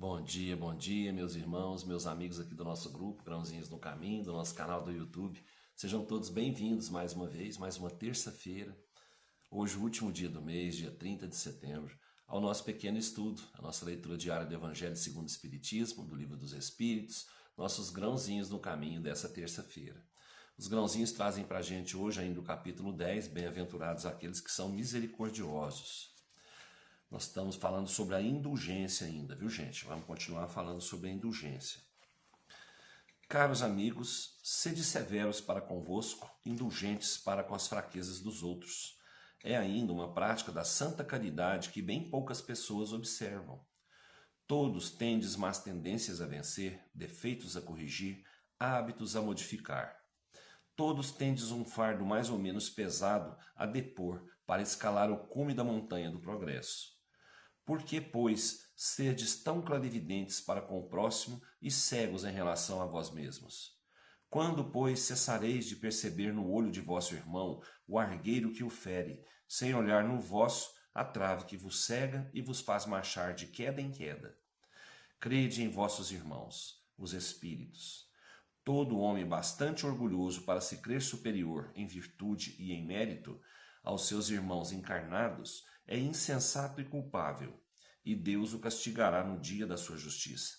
Bom dia, meus irmãos, meus amigos aqui do nosso grupo, Grãozinhos no Caminho, do nosso canal do YouTube. Sejam todos bem-vindos mais uma vez, mais uma terça-feira, hoje o último dia do mês, dia 30 de setembro, ao nosso pequeno estudo, a nossa leitura diária do Evangelho segundo o Espiritismo, do Livro dos Espíritos, nossos grãozinhos no caminho dessa terça-feira. Os grãozinhos trazem para a gente hoje ainda o capítulo 10, Bem-aventurados aqueles que são misericordiosos. Nós estamos falando sobre a indulgência ainda, viu, gente? Vamos continuar falando sobre a indulgência. Caros amigos, sede severos para convosco, indulgentes para com as fraquezas dos outros. É ainda uma prática da santa caridade que bem poucas pessoas observam. Todos tendes más tendências a vencer, defeitos a corrigir, hábitos a modificar. Todos tendes um fardo mais ou menos pesado a depor para escalar o cume da montanha do progresso. Por que, pois, serdes tão clarividentes para com o próximo e cegos em relação a vós mesmos? Quando, pois, cessareis de perceber no olho de vosso irmão o argueiro que o fere, sem olhar no vosso a trave que vos cega e vos faz marchar de queda em queda? Crede em vossos irmãos, os espíritos. Todo homem bastante orgulhoso para se crer superior em virtude e em mérito aos seus irmãos encarnados é insensato e culpável, e Deus o castigará no dia da sua justiça.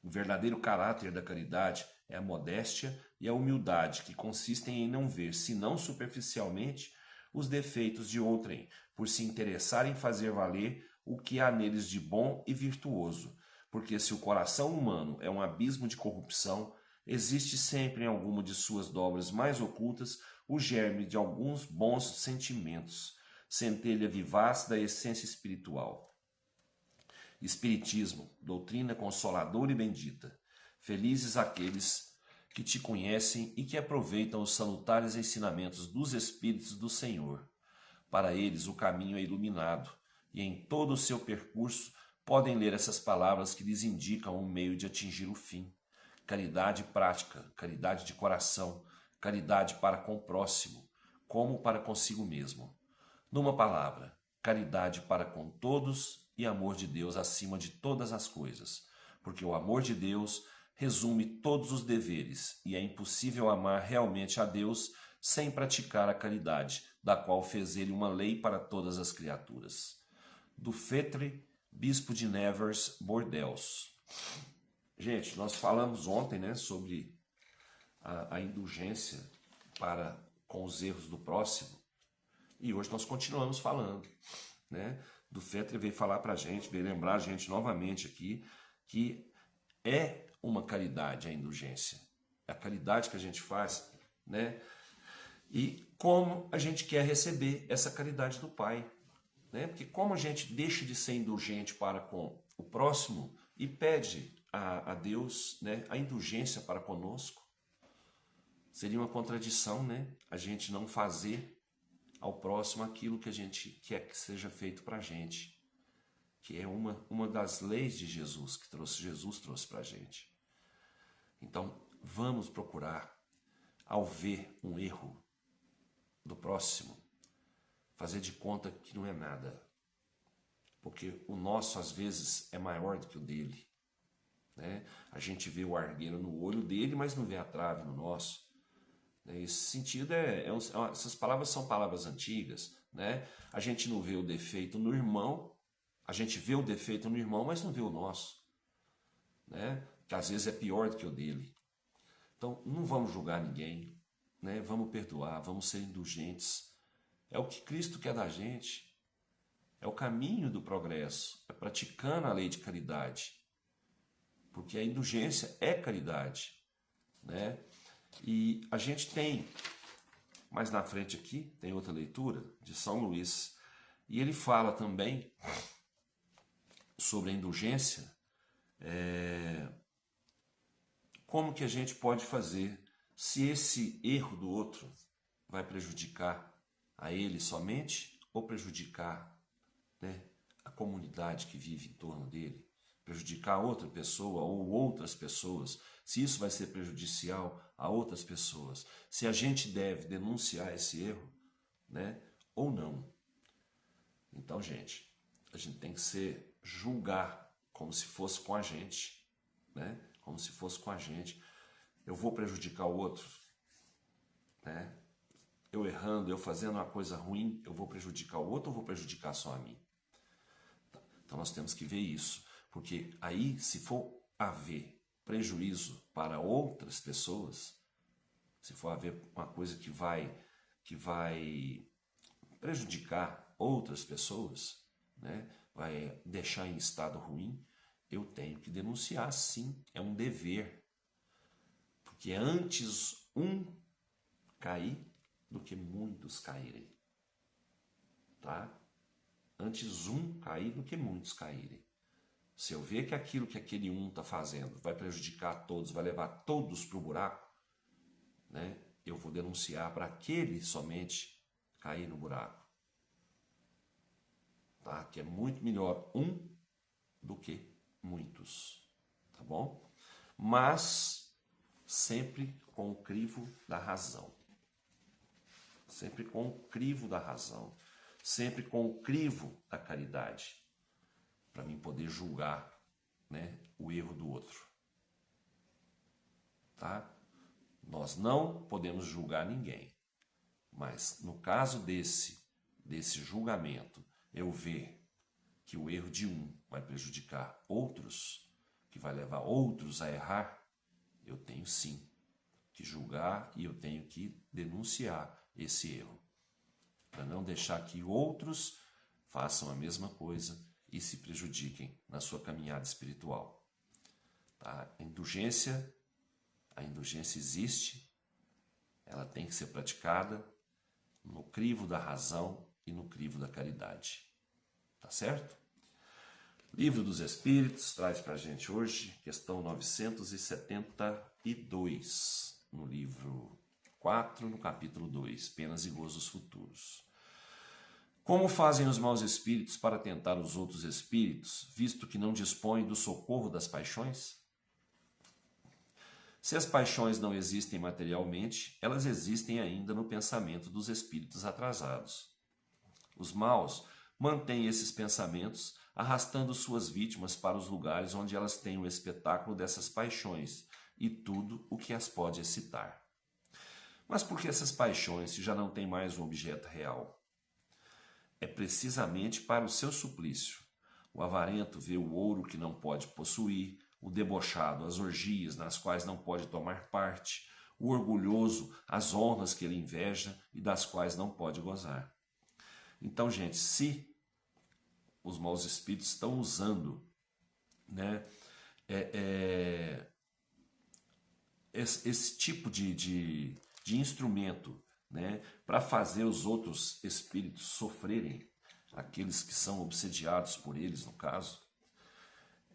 O verdadeiro caráter da caridade é a modéstia e a humildade que consistem em não ver, senão superficialmente, os defeitos de outrem, por se interessar em fazer valer o que há neles de bom e virtuoso, porque se o coração humano é um abismo de corrupção, existe sempre em alguma de suas dobras mais ocultas o germe de alguns bons sentimentos, centelha vivaz da essência espiritual. Espiritismo, doutrina consoladora e bendita. Felizes aqueles que te conhecem e que aproveitam os salutares ensinamentos dos Espíritos do Senhor. Para eles o caminho é iluminado, e em todo o seu percurso podem ler essas palavras que lhes indicam o meio de atingir o fim. Caridade prática, caridade de coração, caridade para com o próximo, como para consigo mesmo. Numa palavra, caridade para com todos e amor de Deus acima de todas as coisas, porque o amor de Deus resume todos os deveres e é impossível amar realmente a Deus sem praticar a caridade, da qual fez ele uma lei para todas as criaturas. Do Fetre, bispo de Nevers, Bordeaux. Gente, nós falamos ontem, né, sobre a indulgência para com os erros do próximo, e hoje nós continuamos falando, né? Do Fetre veio falar para a gente, veio lembrar a gente novamente aqui, que é uma caridade a indulgência. É a caridade que a gente faz, né? E como a gente quer receber essa caridade do Pai, né? Porque como a gente deixa de ser indulgente para com o próximo e pede a Deus, né, a indulgência para conosco, seria uma contradição, né? A gente não fazer ao próximo aquilo que a gente quer que seja feito para a gente, que é uma das leis de Jesus, que Jesus trouxe para a gente. Então, vamos procurar, ao ver um erro do próximo, fazer de conta que não é nada, porque o nosso, às vezes, é maior do que o dele, né? A gente vê o argueiro no olho dele, mas não vê a trave no nosso. Esse sentido essas palavras são palavras antigas, né? A gente não vê o defeito no irmão, a gente vê o defeito no irmão, mas não vê o nosso, né? Que às vezes é pior do que o dele. Então, não vamos julgar ninguém, né? Vamos perdoar, vamos ser indulgentes. É o que Cristo quer da gente. É o caminho do progresso, é praticando a lei de caridade. Porque a indulgência é caridade, né? E a gente tem, mais na frente aqui, tem outra leitura de São Luís, e ele fala também sobre a indulgência, como que a gente pode fazer se esse erro do outro vai prejudicar a ele somente ou prejudicar, né, a comunidade que vive em torno dele, prejudicar outra pessoa ou outras pessoas, se isso vai ser prejudicial a outras pessoas, se a gente deve denunciar esse erro, né, ou não. Então, gente, a gente tem que julgar como se fosse com a gente, né? Como se fosse com a gente. Eu vou prejudicar o outro, né? Eu errando, eu fazendo uma coisa ruim, eu vou prejudicar o outro ou vou prejudicar só a mim? Então nós temos que ver isso, porque aí, se for haver prejuízo para outras pessoas, se for haver uma coisa que vai prejudicar outras pessoas, né, vai deixar em estado ruim, eu tenho que denunciar, sim, é um dever. Porque antes um cair do que muitos caírem. Tá? Antes um cair do que muitos caírem. Se eu ver que aquilo que aquele um está fazendo vai prejudicar todos, vai levar todos para o buraco, né, eu vou denunciar para aquele somente cair no buraco. Tá? Que é muito melhor um do que muitos. Tá bom? Mas sempre com o crivo da razão. Sempre com o crivo da razão. Sempre com o crivo da caridade. Para mim poder julgar, né, o erro do outro. Tá? Nós não podemos julgar ninguém. Mas no caso desse julgamento, eu ver que o erro de um vai prejudicar outros, que vai levar outros a errar, eu tenho sim que julgar e eu tenho que denunciar esse erro, para não deixar que outros façam a mesma coisa e se prejudiquem na sua caminhada espiritual. Tá? A indulgência existe, ela tem que ser praticada no crivo da razão e no crivo da caridade. Tá certo? Livro dos Espíritos traz para a gente hoje, questão 972, no livro 4, no capítulo 2, Penas e Gozos Futuros. Como fazem os maus espíritos para tentar os outros espíritos, visto que não dispõem do socorro das paixões? Se as paixões não existem materialmente, elas existem ainda no pensamento dos espíritos atrasados. Os maus mantêm esses pensamentos, arrastando suas vítimas para os lugares onde elas têm o espetáculo dessas paixões e tudo o que as pode excitar. Mas por que essas paixões, se já não têm mais um objeto real? É precisamente para o seu suplício. O avarento vê o ouro que não pode possuir, o debochado as orgias nas quais não pode tomar parte, o orgulhoso as honras que ele inveja e das quais não pode gozar. Então, gente, se os maus espíritos estão usando, né, esse tipo de instrumento, né, para fazer os outros espíritos sofrerem, aqueles que são obsediados por eles, no caso,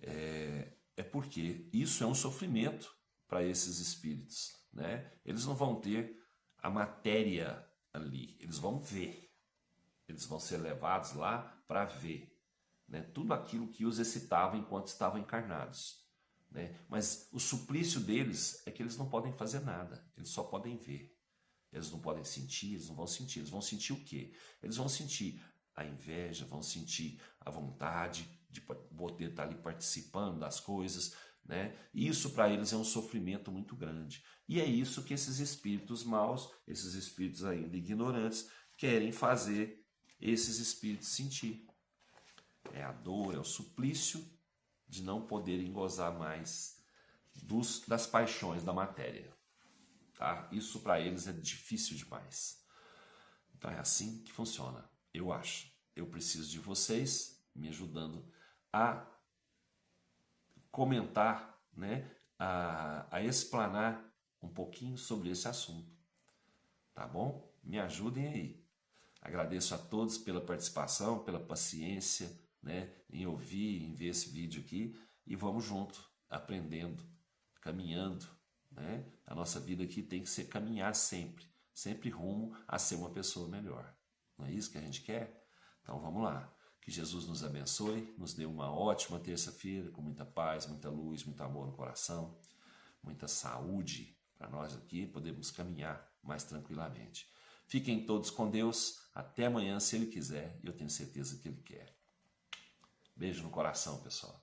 é porque isso é um sofrimento para esses espíritos, né? Eles não vão ter a matéria ali, eles vão ver, eles vão ser levados lá para ver, né, tudo aquilo que os excitava enquanto estavam encarnados, né? Mas o suplício deles é que eles não podem fazer nada, eles só podem ver. Eles não podem sentir, eles não vão sentir. Eles vão sentir o quê? Eles vão sentir a inveja, vão sentir a vontade de poder estar ali participando das coisas, né? E isso para eles é um sofrimento muito grande. E é isso que esses espíritos maus, esses espíritos ainda ignorantes, querem fazer esses espíritos sentir. É a dor, é o suplício de não poderem gozar mais das paixões da matéria. Tá? Isso para eles é difícil demais. Então é assim que funciona, eu acho. Eu preciso de vocês me ajudando a comentar, né, a explanar um pouquinho sobre esse assunto. Tá bom? Me ajudem aí. Agradeço a todos pela participação, pela paciência, né, em ouvir, em ver esse vídeo aqui. E vamos junto, aprendendo, caminhando, né? A nossa vida aqui tem que ser caminhar sempre, sempre rumo a ser uma pessoa melhor. Não é isso que a gente quer? Então vamos lá. Que Jesus nos abençoe, nos dê uma ótima terça-feira, com muita paz, muita luz, muito amor no coração, muita saúde para nós aqui podermos caminhar mais tranquilamente. Fiquem todos com Deus. Até amanhã, se Ele quiser, e eu tenho certeza que Ele quer. Beijo no coração, pessoal.